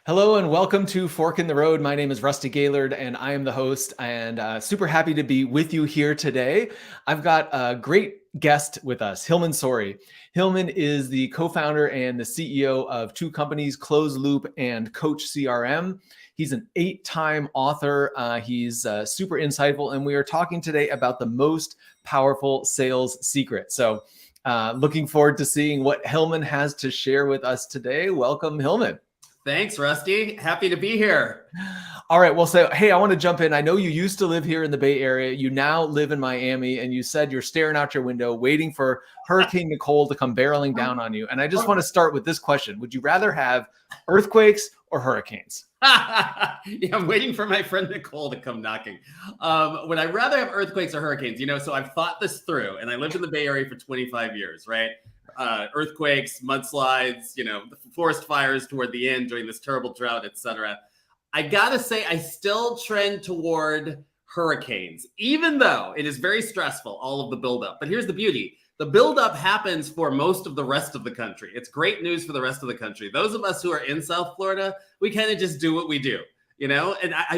Hello and welcome to Fork in the Road. My name is Rusty Gaylord and I am the host and super happy to be with you here today. I've got a great guest with us, Hilmon Sorey. Hilmon is the co-founder and the CEO of two companies, Closed Loop and Coach CRM. He's an 8-time author. He's super insightful, and we are talking today about the most powerful sales secret. So looking forward to seeing what Hilmon has to share with us today. Welcome, Hilmon. Thanks, Rusty. Happy to be here. All right. Well, so, hey, I want to jump in. I know you used to live here in the Bay Area. You now live in Miami, and you said you're staring out your window, waiting for Hurricane Nicole to come barreling down on you. And I just want to start with this question. Would you rather have earthquakes or hurricanes? Yeah, I'm waiting for my friend Nicole to come knocking. Would I rather have earthquakes or hurricanes? So I've thought this through, and I lived in the Bay Area for 25 years, right? Earthquakes, mudslides, the forest fires toward the end during this terrible drought, etc. I gotta say, I still trend toward hurricanes, even though it is very stressful, all of the buildup. But here's the beauty. The buildup happens for most of the rest of the country. It's great news for the rest of the country. Those of us who are in South Florida, we kind of just do what we do. And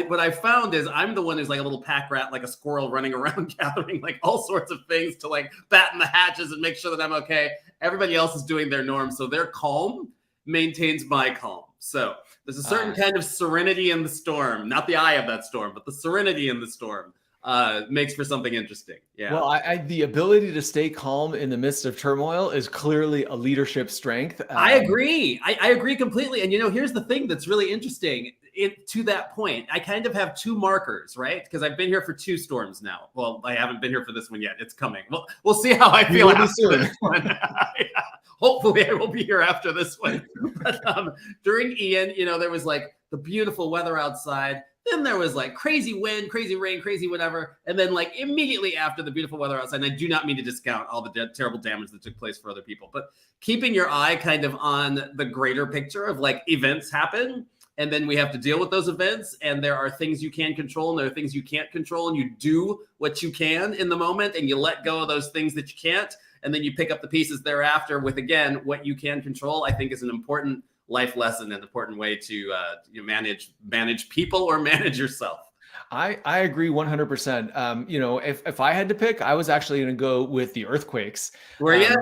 what I found is I'm the one who's like a little pack rat, like a squirrel running around gathering like all sorts of things to like batten the hatches and make sure that I'm okay. Everybody else is doing their norm. So their calm maintains my calm. So there's a certain kind of serenity in the storm, not the eye of that storm, but the serenity in the storm makes for something interesting. Yeah. Well, the ability to stay calm in the midst of turmoil is clearly a leadership strength. I agree. I agree completely. And here's the thing that's really interesting. To that point, I kind of have two markers, right? Because I've been here for 2 storms now. Well, I haven't been here for this one yet. It's coming. We'll see how I feel after this one. Yeah. Hopefully I will be here after this one. But during Ian, there was like the beautiful weather outside. Then there was like crazy wind, crazy rain, crazy whatever. And then like immediately after the beautiful weather outside, and I do not mean to discount all the terrible damage that took place for other people, but keeping your eye kind of on the greater picture of like events happen. And then we have to deal with those events. And there are things you can control and there are things you can't control. And you do what you can in the moment and you let go of those things that you can't. And then you pick up the pieces thereafter with, again, what you can control, I think is an important life lesson and important way to manage people or manage yourself. I agree 100%. If I had to pick, I was actually going to go with the earthquakes. Were you?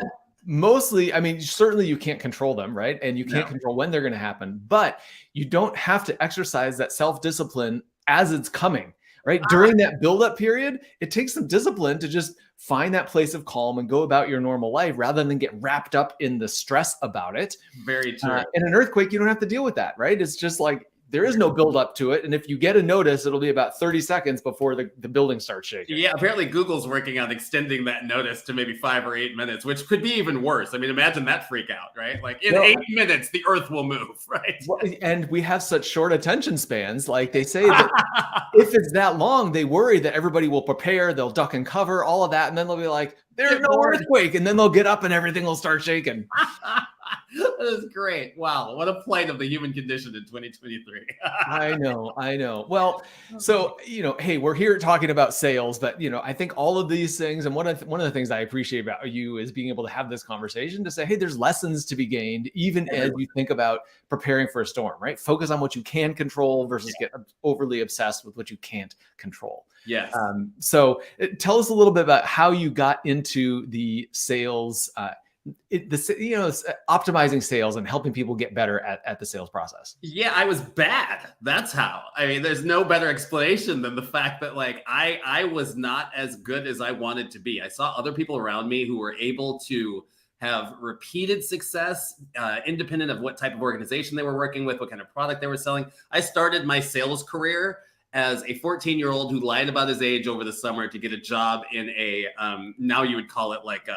Mostly, I mean, certainly you can't control them, right? And you can't control when they're going to happen, but you don't have to exercise that self-discipline as it's coming, right? During that buildup period, it takes some discipline to just find that place of calm and go about your normal life rather than get wrapped up in the stress about it. Very true. In an earthquake, you don't have to deal with that, right? It's just like, there is no build up to it. And if you get a notice, it'll be about 30 seconds before the building starts shaking. Yeah, apparently Google's working on extending that notice to maybe 5 or 8 minutes, which could be even worse. I mean, imagine that freak out, right? Like in 8 minutes, the earth will move, right? And we have such short attention spans. Like they say that if it's that long, they worry that everybody will prepare, they'll duck and cover, all of that. And then they'll be like, there's no earthquake. And then they'll get up and everything will start shaking. That is great. Wow. What a plight of the human condition in 2023. I know. Well, so, hey, we're here talking about sales, but, I think all of these things, and one of the things I appreciate about you is being able to have this conversation to say, hey, there's lessons to be gained, even as you think about preparing for a storm, right? Focus on what you can control versus get overly obsessed with what you can't control. Yes. So tell us a little bit about how you got into the sales, optimizing sales and helping people get better at the sales process. Yeah, I was bad. That's how. I mean, there's no better explanation than the fact that like I was not as good as I wanted to be. I saw other people around me who were able to have repeated success, independent of what type of organization they were working with, what kind of product they were selling. I started my sales career as a 14-year-old who lied about his age over the summer to get a job in a, now you would call it like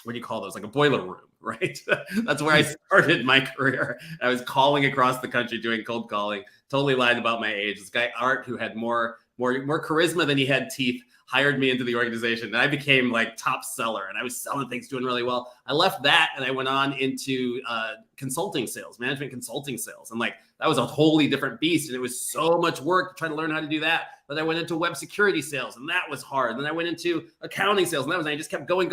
what do you call those? Like a boiler room, right? That's where I started my career. I was calling across the country doing cold calling, totally lied about my age. This guy, Art, who had more charisma than he had teeth, hired me into the organization, and I became like top seller, and I was selling things, doing really well. I left that and I went on into consulting sales, management consulting sales. And like, that was a totally different beast. And it was so much work to try to learn how to do that. Then I went into web security sales, and that was hard. Then I went into accounting sales, and I just kept going.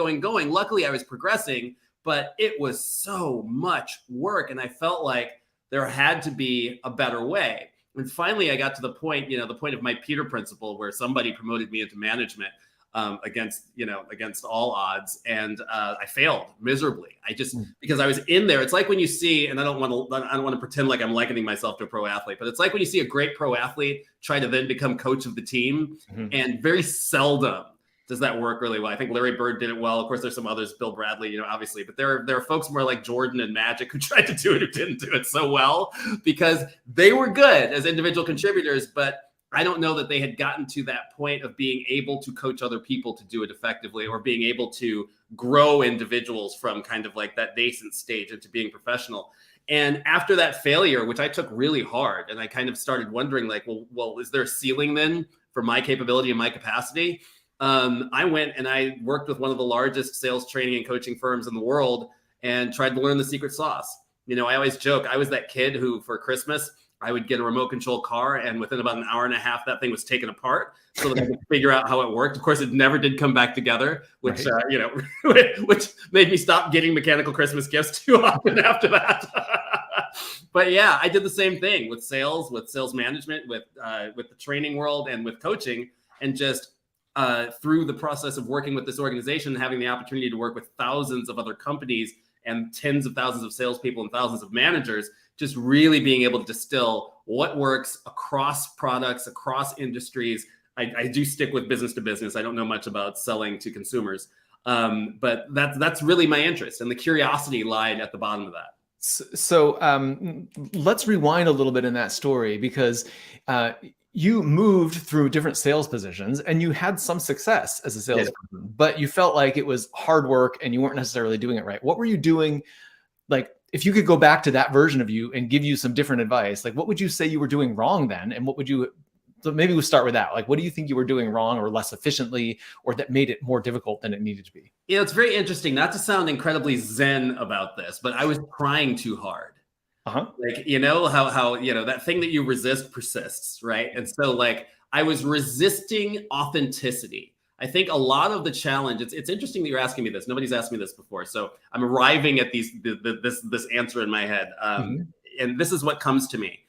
Luckily I was progressing, but it was so much work. And I felt like there had to be a better way. And finally, I got to the point, the point of my Peter principle, where somebody promoted me into management against all odds, and I failed miserably. Because I was in there. It's like when you see, and I don't want to pretend like I'm likening myself to a pro athlete, but it's like when you see a great pro athlete try to then become coach of the team, and very seldom does that work really well. I think Larry Bird did it well. Of course, there's some others, Bill Bradley, obviously, but there are folks more like Jordan and Magic who tried to do it who didn't do it so well because they were good as individual contributors, but I don't know that they had gotten to that point of being able to coach other people to do it effectively, or being able to grow individuals from kind of like that nascent stage into being professional. And after that failure, which I took really hard, and I kind of started wondering like, well, is there a ceiling then for my capability and my capacity? I went and I worked with one of the largest sales training and coaching firms in the world and tried to learn the secret sauce. I always joke, I was that kid who for Christmas, I would get a remote control car, and within about an hour and a half, that thing was taken apart so that I could figure out how it worked. Of course, it never did come back together, which, which made me stop getting mechanical Christmas gifts too often after that. But yeah, I did the same thing with sales management, with the training world, and with coaching, and just through the process of working with this organization, having the opportunity to work with thousands of other companies and tens of thousands of salespeople and thousands of managers, just really being able to distill what works across products, across industries. I do stick with business to business. I don't know much about selling to consumers, but that's really my interest, and the curiosity lied at the bottom of that. So let's rewind a little bit in that story, because you moved through different sales positions and you had some success as a salesperson, but you felt like it was hard work and you weren't necessarily doing it right. What were you doing? Like, if you could go back to that version of you and give you some different advice, like what would you say you were doing wrong then? And so maybe we'll start with that. Like, what do you think you were doing wrong or less efficiently, or that made it more difficult than it needed to be? It's very interesting, not to sound incredibly zen about this, but I was trying too hard. Like, how that thing that you resist persists, right? And so like I was resisting authenticity. I think a lot of the challenge, it's interesting that you're asking me this. Nobody's asked me this before. So I'm arriving at this answer in my head. And this is what comes to me.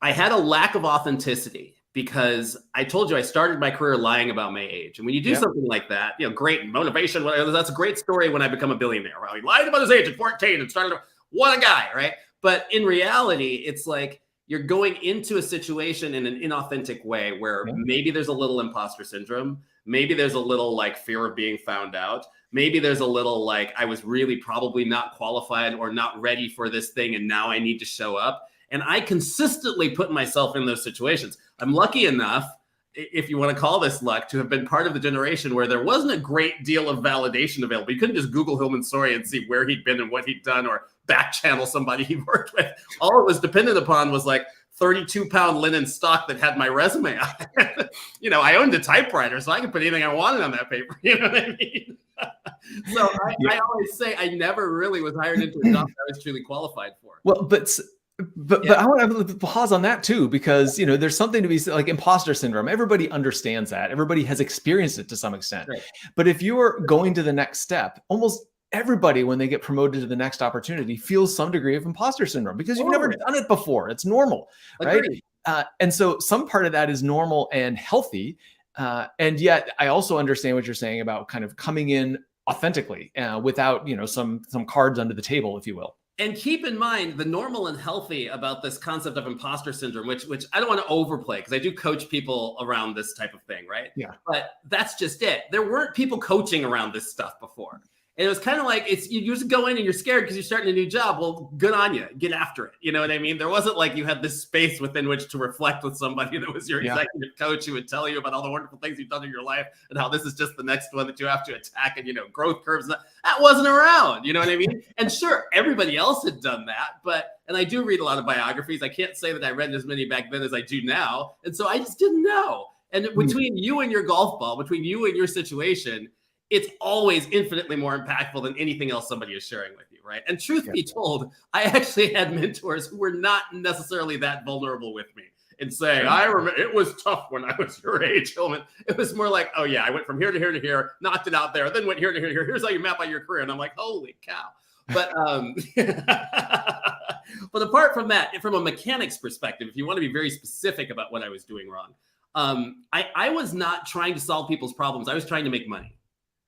I had a lack of authenticity because I told you I started my career lying about my age. And when you do something like that, great motivation, whatever, that's a great story when I become a billionaire. Right? He lied about his age at 14 and started, what a guy, right? But in reality, it's like you're going into a situation in an inauthentic way where maybe there's a little imposter syndrome. Maybe there's a little like fear of being found out. Maybe there's a little like I was really probably not qualified or not ready for this thing, and now I need to show up. And I consistently put myself in those situations. I'm lucky enough, if you want to call this luck, to have been part of the generation where there wasn't a great deal of validation available. You couldn't just Google Hilmon Sorey and see where he'd been and what he'd done, or back channel somebody he worked with. All it was dependent upon was like 32-pound linen stock that had my resume on it. I owned a typewriter, so I could put anything I wanted on that paper. You know what I mean? So I always say I never really was hired into a job that I was truly qualified for. Well, but I want to pause on that too, because there's something to be like imposter syndrome. Everybody understands that. Everybody has experienced it to some extent. Right. But if you're going to the next step, almost everybody, when they get promoted to the next opportunity, feels some degree of imposter syndrome because you've never done it before. It's normal, right? And so some part of that is normal and healthy. And yet I also understand what you're saying about kind of coming in authentically without, some cards under the table, if you will. And keep in mind the normal and healthy about this concept of imposter syndrome, which I don't want to overplay because I do coach people around this type of thing, right? Yeah. But that's just it. There weren't people coaching around this stuff before. And it was kind of like, you just go in and you're scared because you're starting a new job. Well, good on you. Get after it. You know what I mean? There wasn't like you had this space within which to reflect with somebody that was your executive coach who would tell you about all the wonderful things you've done in your life and how this is just the next one that you have to attack, and, growth curves. That wasn't around. You know what I mean? And sure, everybody else had done that. And I do read a lot of biographies. I can't say that I read as many back then as I do now. And so I just didn't know. And between you and your golf ball, between you and your situation, it's always infinitely more impactful than anything else somebody is sharing with you, right? And truth be told, I actually had mentors who were not necessarily that vulnerable with me and saying, I remember it was tough when I was your age, Hilmon. It was more like, oh yeah, I went from here to here to here, knocked it out there, then went here to here to here. Here's how you map out your career. And I'm like, holy cow. But But apart from that, from a mechanics perspective, if you want to be very specific about what I was doing wrong, I was not trying to solve people's problems. I was trying to make money.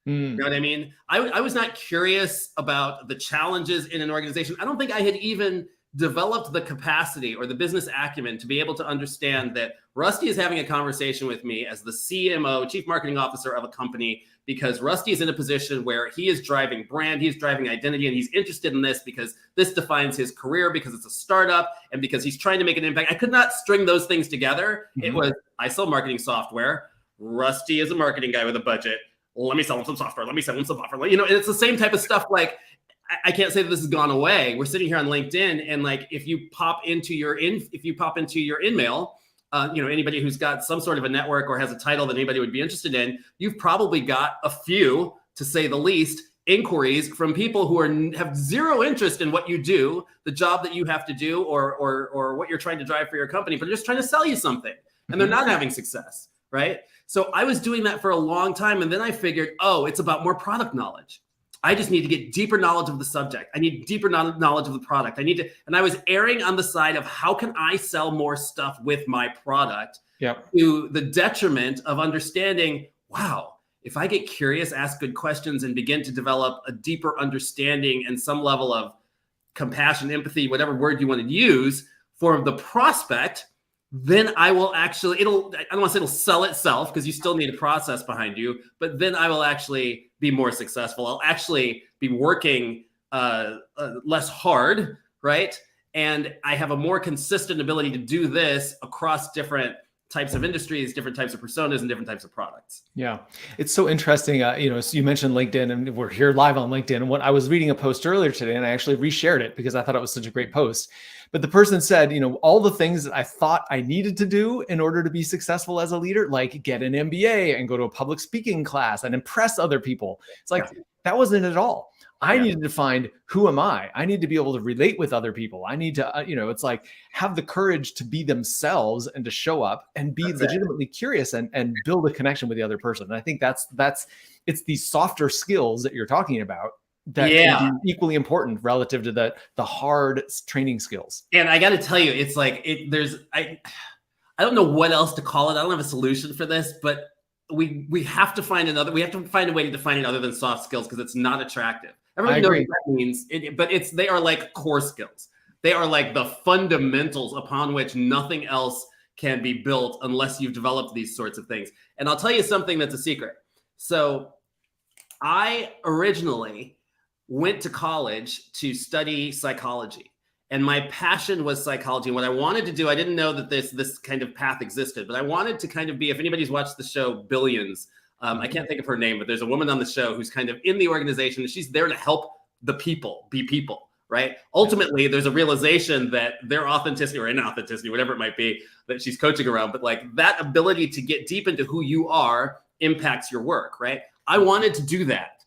You know what I mean? I was not curious about the challenges in an organization. I don't think I had even developed the capacity or the business acumen to be able to understand that Rusty is having a conversation with me as the CMO, Chief Marketing Officer of a company, because Rusty is in a position where he is driving brand, he's driving identity, and he's interested in this because this defines his career, because it's a startup, and because he's trying to make an impact. I could not string those things together. It was, I sell marketing software. Rusty is a marketing guy with a budget. Let me sell him some software. Let me sell him some software. You know, it's the same type of stuff. Like, I can't say that this has gone away. We're sitting here on LinkedIn, and like, if you pop into your InMail, you know, anybody who's got some sort of a network or has a title that anybody would be interested in, you've probably got a few, to say the least, inquiries from people who have zero interest in what you do, the job that you have to do, or what you're trying to drive for your company, but they're just trying to sell you something, and they're not having success, right? So I was doing that for a long time, and then I figured, oh, it's about more product knowledge. I just need to get deeper knowledge of the subject. I need deeper knowledge of the product. And I was erring on the side of how can I sell more stuff with my product, to the detriment of understanding, wow, if I get curious, ask good questions, and begin to develop a deeper understanding and some level of compassion, empathy, whatever word you want to use for the prospect, then I will actually, I don't want to say it'll sell itself, because you still need a process behind you, but then I will actually be more successful. I'll actually be working less hard, right? And I have a more consistent ability to do this across different types of industries, different types of personas, and different types of products. Yeah, it's so interesting. You know, so you mentioned LinkedIn, and we're here live on LinkedIn. And what I was reading a post earlier today, and I actually reshared it because I thought it was such a great post. But the person said, you know, all the things that I thought I needed to do in order to be successful as a leader, like get an MBA and go to a public speaking class and impress other people. It's like, that wasn't it at all. I needed to find, who am I? I need to be able to relate with other people. I need to, you know, it's like, have the courage to be themselves and to show up and be legitimately curious and build a connection with the other person. And I think it's these softer skills that you're talking about that can be equally important relative to the hard training skills. And I got to tell you, it's like, I don't know what else to call it. I don't have a solution for this, but we have to find a way to define it other than soft skills, because it's not attractive. Everybody knows what that means, but they are like core skills. They are like the fundamentals upon which nothing else can be built unless you've developed these sorts of things. And I'll tell you something that's a secret. So I originally went to college to study psychology, and my passion was psychology. And what I wanted to do, I didn't know that this kind of path existed, but I wanted to kind of be, if anybody's watched the show Billions, I can't think of her name, but there's a woman on the show who's kind of in the organization, and she's there to help the people be people, right? Ultimately, there's a realization that their authenticity or inauthenticity, whatever it might be, that she's coaching around, but like that ability to get deep into who you are impacts your work, right? I wanted to do that,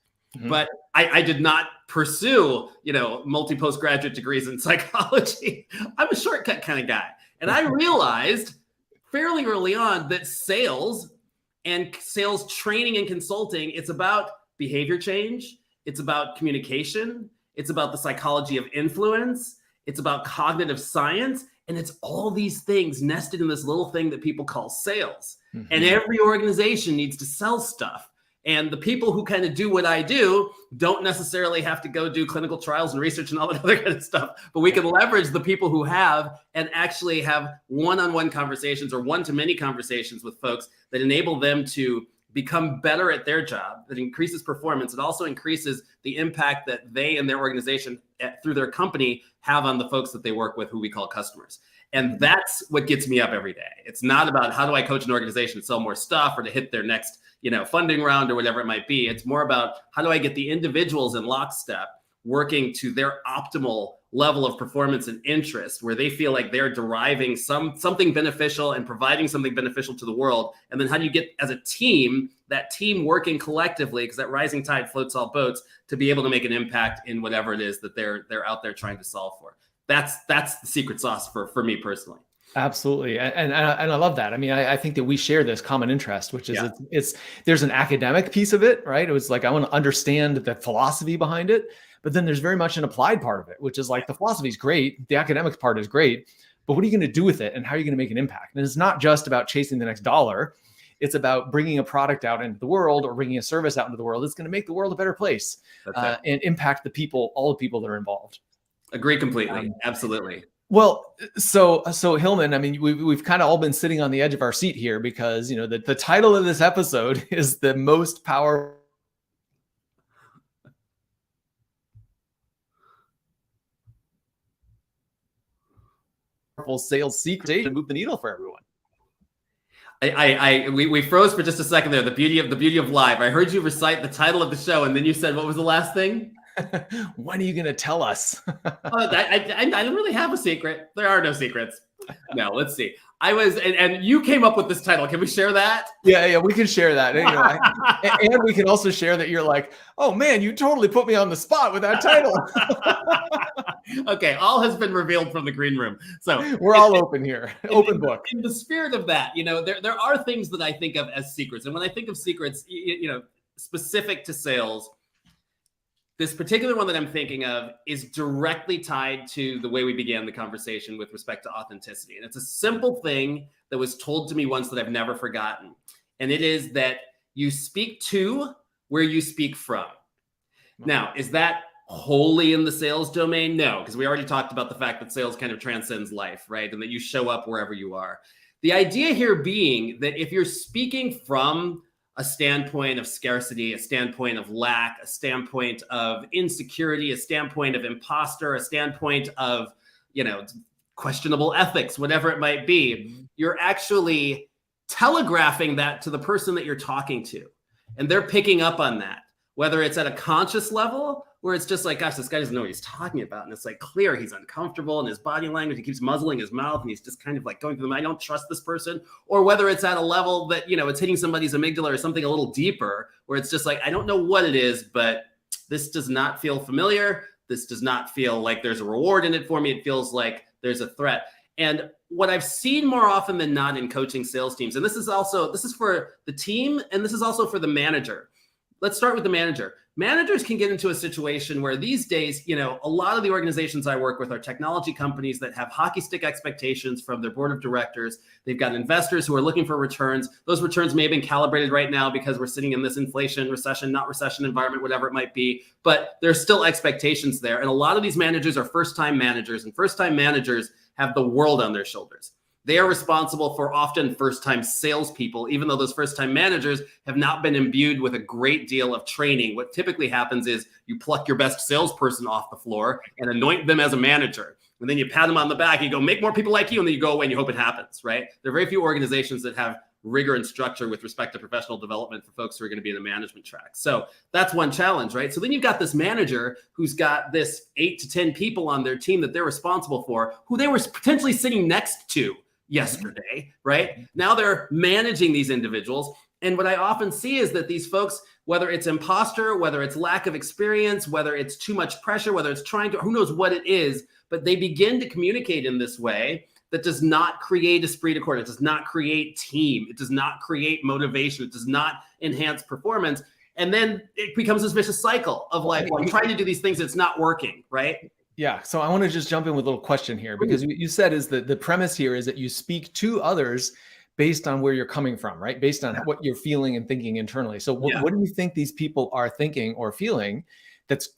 but I did not pursue, you know, multi-postgraduate degrees in psychology. I'm a shortcut kind of guy. And I realized fairly early on that sales and sales training and consulting, it's about behavior change. It's about communication. It's about the psychology of influence. It's about cognitive science. And it's all these things nested in this little thing that people call sales. And every organization needs to sell stuff. And the people who kind of do what I do don't necessarily have to go do clinical trials and research and all that other kind of stuff, but we can leverage the people who have and actually have one-on-one conversations or one-to-many conversations with folks that enable them to become better at their job, that increases performance. It also increases the impact that they and their organization through their company have on the folks that they work with, who we call customers. And that's what gets me up every day. It's not about how do I coach an organization to sell more stuff or to hit their next, you know, funding round or whatever it might be. It's more about how do I get the individuals in lockstep working to their optimal level of performance and interest, where they feel like they're deriving something beneficial and providing something beneficial to the world. And then how do you get, as a team, that team working collectively, because that rising tide floats all boats, to be able to make an impact in whatever it is that they're out there trying to solve for. That's the secret sauce for me personally. Absolutely. And I love that. I mean, I think that we share this common interest, which is there's an academic piece of it, right? It was like, I want to understand the philosophy behind it, But then there's very much an applied part of it, which is like the philosophy is great. The academics part is great, but what are you going to do with it? And how are you going to make an impact? And it's not just about chasing the next dollar. It's about bringing a product out into the world or bringing a service out into the world. It's going to make the world a better place and impact the people, all the people that are involved. Agree completely. Absolutely. Well, so Hilmon, I mean, we've kind of all been sitting on the edge of our seat here because, you know, the title of this episode is the most powerful sales secret to move the needle for everyone. We froze for just a second there. The beauty of live. I heard you recite the title of the show, and then you said, what was the last thing? When are you going to tell us? I don't really have a secret. There are no secrets. No, let's see. And you came up with this title. Can we share that? Yeah, we can share that. And we can also share that you're like, oh man, you totally put me on the spot with that title. Okay, all has been revealed from the green room. So we're all open here, open book. In the spirit of that, you know, there are things that I think of as secrets. And when I think of secrets, you know, specific to sales, this particular one that I'm thinking of is directly tied to the way we began the conversation with respect to authenticity. And it's a simple thing that was told to me once that I've never forgotten. And it is that you speak to where you speak from. Now, is that wholly in the sales domain? No, because we already talked about the fact that sales kind of transcends life, right? And that you show up wherever you are. The idea here being that if you're speaking from a standpoint of scarcity, a standpoint of lack, a standpoint of insecurity, a standpoint of imposter, a standpoint of, you know, questionable ethics, whatever it might be, you're actually telegraphing that to the person that you're talking to. And they're picking up on that, whether it's at a conscious level where it's just like, gosh, this guy doesn't know what he's talking about. And it's like clear he's uncomfortable in his body language. He keeps muzzling his mouth and he's just kind of like going through them. I don't trust this person. Or whether it's at a level that, you know, it's hitting somebody's amygdala or something a little deeper where it's just like, I don't know what it is, but this does not feel familiar. This does not feel like there's a reward in it for me. It feels like there's a threat. And what I've seen more often than not in coaching sales teams, and this is for the team and this is also for the manager. Let's start with the manager. Managers can get into a situation where these days, you know, a lot of the organizations I work with are technology companies that have hockey stick expectations from their board of directors. They've got investors who are looking for returns. Those returns may have been calibrated right now because we're sitting in this inflation, recession, not recession environment, whatever it might be, but there's still expectations there. And a lot of these managers are first-time managers, and first-time managers have the world on their shoulders. They are responsible for often first-time salespeople, even though those first-time managers have not been imbued with a great deal of training. What typically happens is you pluck your best salesperson off the floor and anoint them as a manager. And then you pat them on the back, you go, make more people like you, and then you go away and you hope it happens, right? There are very few organizations that have rigor and structure with respect to professional development for folks who are going to be in the management track. So that's one challenge, right? So then you've got this manager who's got this 8 to 10 people on their team that they're responsible for, who they were potentially sitting next to yesterday, right? Now they're managing these individuals. And what I often see is that these folks, whether it's imposter, whether it's lack of experience, whether it's too much pressure, whether it's trying to, who knows what it is, but they begin to communicate in this way that does not create esprit de corps. It does not create team. It does not create motivation. It does not enhance performance. And then it becomes this vicious cycle of like, well, I'm trying to do these things, it's not working, right? Yeah. So I want to just jump in with a little question here, because you said is that the premise here is that you speak to others based on where you're coming from, right? Based on what you're feeling and thinking internally. So what do you think these people are thinking or feeling that's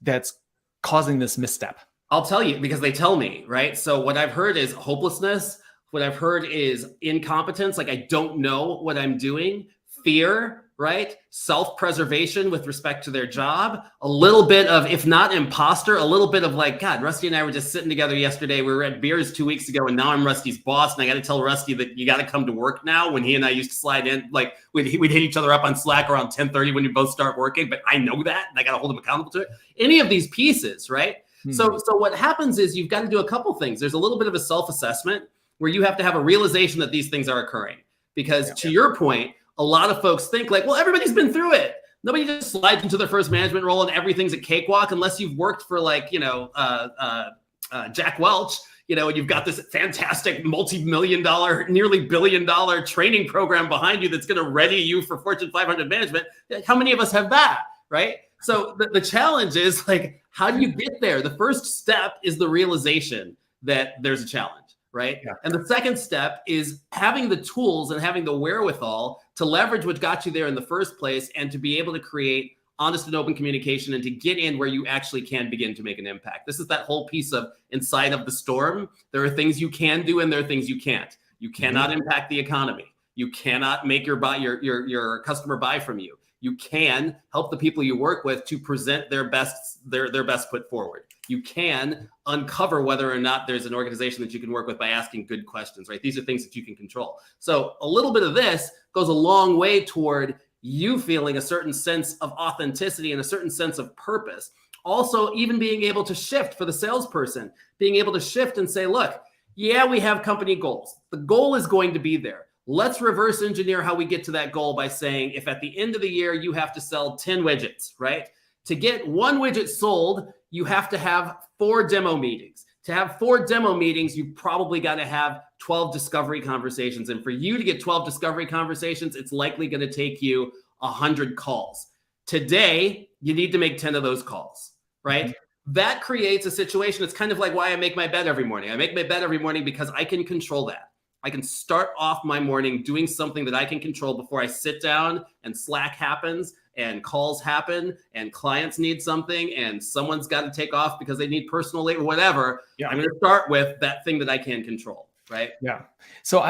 causing this misstep? I'll tell you, because they tell me, right? So what I've heard is hopelessness. What I've heard is incompetence. Like, I don't know what I'm doing. Fear, right? Self-preservation with respect to their job. A little bit of, if not imposter, a little bit of like, God, Rusty and I were just sitting together yesterday. We were at beers 2 weeks ago, and now I'm Rusty's boss. And I got to tell Rusty that you got to come to work now, when he and I used to slide in. Like, we'd hit each other up on Slack around 10:30 when we both start working. But I know that, and I got to hold him accountable to it. Any of these pieces, right? So what happens is you've got to do a couple things. There's a little bit of a self-assessment where you have to have a realization that these things are occurring. Because to your point, a lot of folks think like, well, everybody's been through it. Nobody just slides into their first management role and everything's a cakewalk unless you've worked for like, Jack Welch, and you've got this fantastic multi-million-dollar, nearly billion-dollar training program behind you that's going to ready you for Fortune 500 management. How many of us have that, right? So the challenge is like, how do you get there? The first step is the realization that there's a challenge, right? Yeah. And the second step is having the tools and having the wherewithal to leverage what got you there in the first place and to be able to create honest and open communication and to get in where you actually can begin to make an impact. This is that whole piece of inside of the storm. There are things you can do and there are things you can't. You cannot impact the economy. You cannot make your customer buy from you. You can help the people you work with to present their best foot forward. You can uncover whether or not there's an organization that you can work with by asking good questions, right? These are things that you can control. So a little bit of this goes a long way toward you feeling a certain sense of authenticity and a certain sense of purpose. Also, even being able to shift for the salesperson, being able to shift and say, look, yeah, we have company goals. The goal is going to be there. Let's reverse engineer how we get to that goal by saying, if at the end of the year, you have to sell 10 widgets, right? To get one widget sold, you have to have 4 demo meetings. To have 4 demo meetings, you probably got to have 12 discovery conversations. And for you to get 12 discovery conversations, it's likely going to take you 100 calls. Today, you need to make 10 of those calls, right? Mm-hmm. That creates a situation. It's kind of like why I make my bed every morning. I make my bed every morning because I can control that. I can start off my morning doing something that I can control before I sit down and Slack happens and calls happen and clients need something and someone's got to take off because they need personal labor, whatever. Yeah. I'm going to start with that thing that I can control, right? Yeah. So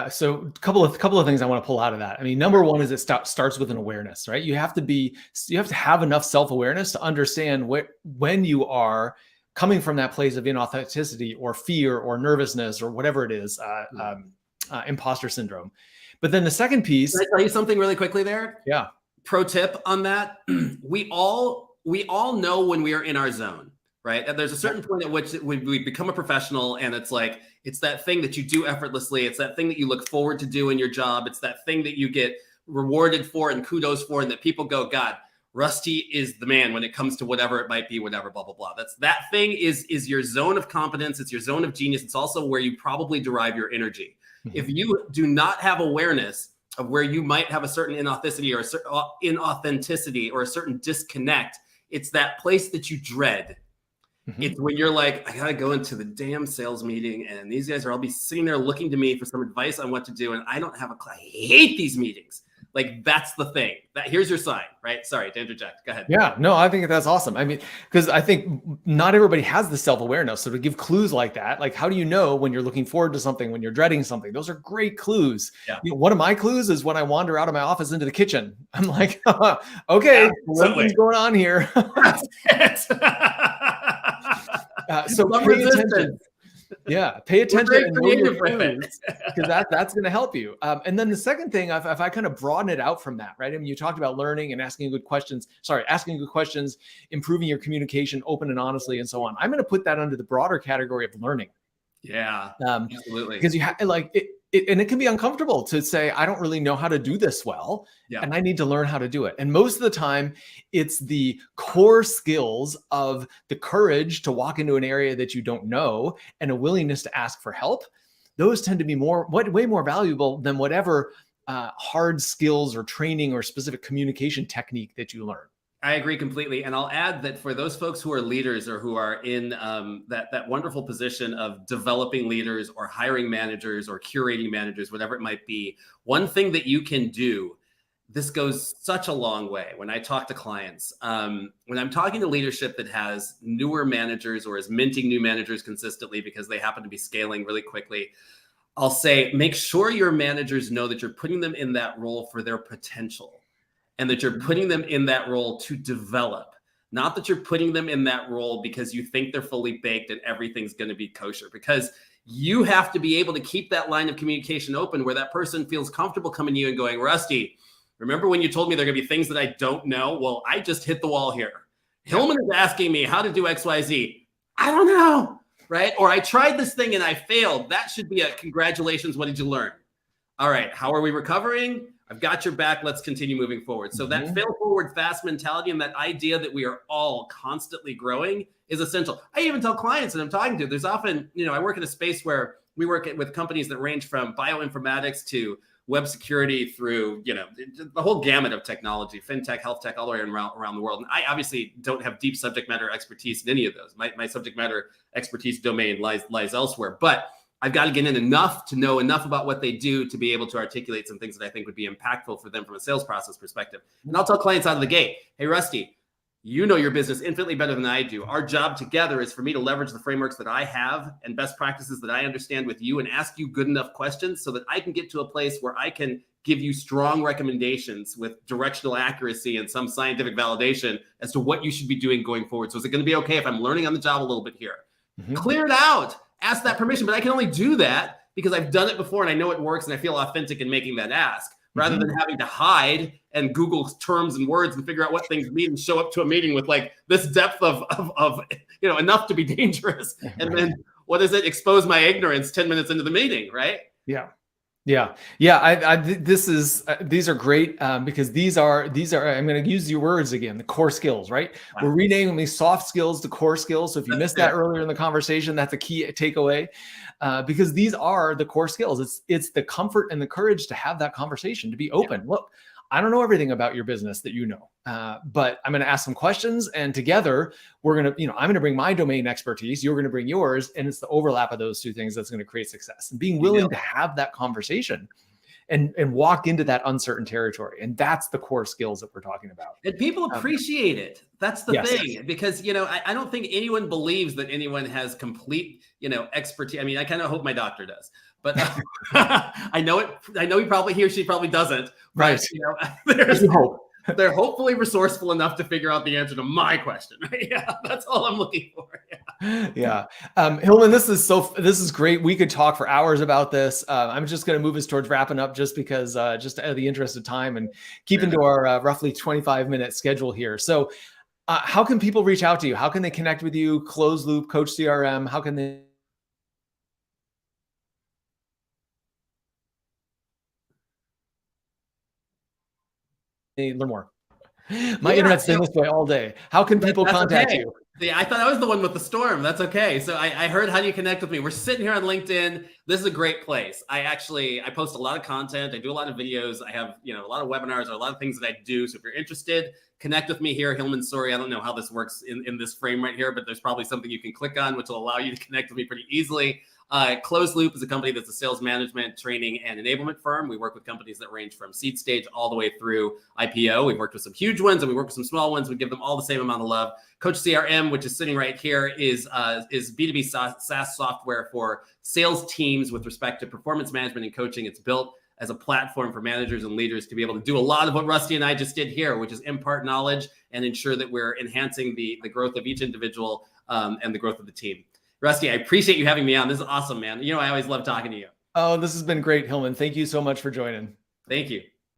so a couple of things I want to pull out of that. I mean, number one is it starts with an awareness, right? You have to have enough self-awareness to understand when you are coming from that place of inauthenticity or fear or nervousness or whatever it is, imposter syndrome. But then the second piece. Can I tell you something really quickly there? Yeah. Pro tip on that. We all know when we are in our zone, right? And there's a certain point at which we become a professional and it's like, it's that thing that you do effortlessly. It's that thing that you look forward to do in your job. It's that thing that you get rewarded for and kudos for, and that people go, God, Rusty is the man when it comes to whatever it might be, whatever, blah, blah, blah. That thing is your zone of competence. It's your zone of genius. It's also where you probably derive your energy. Mm-hmm. If you do not have awareness of where you might have a certain inauthenticity or a certain disconnect, it's that place that you dread. Mm-hmm. It's when you're like, I got to go into the damn sales meeting and these guys are all be sitting there looking to me for some advice on what to do. And I don't have I hate these meetings. Like, that's the thing. Here's your sign, right? Sorry to interject. Go ahead. Yeah, no, I think that's awesome. I mean, because I think not everybody has the self-awareness. So to give clues like that, like how do you know when you're looking forward to something, when you're dreading something? Those are great clues. Yeah. You know, one of my clues is when I wander out of my office into the kitchen. I'm like, okay, something's going on here. So pay attention. Yeah, pay attention and know your clues, because that's going to help you. And then the second thing, if I kind of broaden it out from that, right? I mean, you talked about learning and asking good questions, improving your communication, open and honestly, and so on. I'm going to put that under the broader category of learning. Yeah, absolutely. Because you have like it, and it can be uncomfortable to say, I don't really know how to do this well, and I need to learn how to do it. And most of the time, it's the core skills of the courage to walk into an area that you don't know and a willingness to ask for help. Those tend to be way more valuable than whatever hard skills or training or specific communication technique that you learn. I agree completely. And I'll add that for those folks who are leaders or who are in that wonderful position of developing leaders or hiring managers or curating managers, whatever it might be, one thing that you can do, this goes such a long way. When I talk to clients, when I'm talking to leadership that has newer managers or is minting new managers consistently because they happen to be scaling really quickly, I'll say, make sure your managers know that you're putting them in that role for their potential. And that you're putting them in that role to develop, not that you're putting them in that role because you think they're fully baked and everything's going to be kosher. Because you have to be able to keep that line of communication open where that person feels comfortable coming to you and going, Rusty, remember when you told me there are going to be things that I don't know? Well, I just hit the wall here. Hilmon is asking me how to do X, Y, Z. I don't know, right? Or I tried this thing and I failed. That should be a congratulations. What did you learn? All right, how are we recovering? I've got your back. Let's continue moving forward. So that fail forward fast mentality and that idea that we are all constantly growing is essential. I even tell clients that I'm talking to, there's often, I work in a space where we work with companies that range from bioinformatics to web security through, the whole gamut of technology, fintech, health tech, all the way around the world. And I obviously don't have deep subject matter expertise in any of those. My subject matter expertise domain lies elsewhere, but I've got to get in enough to know enough about what they do to be able to articulate some things that I think would be impactful for them from a sales process perspective. And I'll tell clients out of the gate, hey, Rusty, you know your business infinitely better than I do. Our job together is for me to leverage the frameworks that I have and best practices that I understand with you and ask you good enough questions so that I can get to a place where I can give you strong recommendations with directional accuracy and some scientific validation as to what you should be doing going forward. So is it going to be okay if I'm learning on the job a little bit here? Mm-hmm. Clear it out. Ask that permission. But I can only do that because I've done it before and I know it works and I feel authentic in making that ask, rather than having to hide and Google terms and words and figure out what things mean and show up to a meeting with like this depth of enough to be dangerous. And then what does it expose my ignorance 10 minutes into the meeting, right? Yeah. These are great because these are, I'm going to use your words again, the core skills, right? Wow. We're renaming these soft skills to core skills. So if you missed that earlier in the conversation, that's a key takeaway because these are the core skills. It's the comfort and the courage to have that conversation, to be open. Yeah. Look, I don't know everything about your business that you know, but I'm going to ask some questions, and together we're going to, I'm going to bring my domain expertise. You're going to bring yours, and it's the overlap of those two things that's going to create success. And being willing to have that conversation and walk into that uncertain territory, and that's the core skills that we're talking about. And people appreciate it. That's the thing, because I don't think anyone believes that anyone has complete expertise. I mean, I kind of hope my doctor does. But I know it. I know he or she probably doesn't. Right. There's hope. They're hopefully resourceful enough to figure out the answer to my question. Right? Yeah, that's all I'm looking for. Yeah. Hilmon, this is great. We could talk for hours about this. I'm just going to move us towards wrapping up, just because, just out of the interest of time and keeping to our roughly 25-minute schedule here. So, how can people reach out to you? How can they connect with you? Closed Loop, Coach CRM. How can they learn more? My internet's been this way all day. How can people contact you? Yeah, I thought I was the one with the storm. That's okay. So I heard, how do you connect with me? We're sitting here on LinkedIn. This is a great place. I post a lot of content. I do a lot of videos. I have, a lot of webinars, or a lot of things that I do. So if you're interested, connect with me here, Hilmon Sorey. I don't know how this works in this frame right here, but there's probably something you can click on, which will allow you to connect with me pretty easily. Closed Loop is a company that's a sales management, training, and enablement firm. We work with companies that range from seed stage all the way through IPO. We've worked with some huge ones and we work with some small ones. We give them all the same amount of love. Coach CRM, which is sitting right here, is B2B SaaS software for sales teams with respect to performance management and coaching. It's built as a platform for managers and leaders to be able to do a lot of what Rusty and I just did here, which is impart knowledge and ensure that we're enhancing the growth of each individual and the growth of the team. Rusty, I appreciate you having me on. This is awesome, man. I always love talking to you. Oh, this has been great, Hilmon. Thank you so much for joining. Thank you.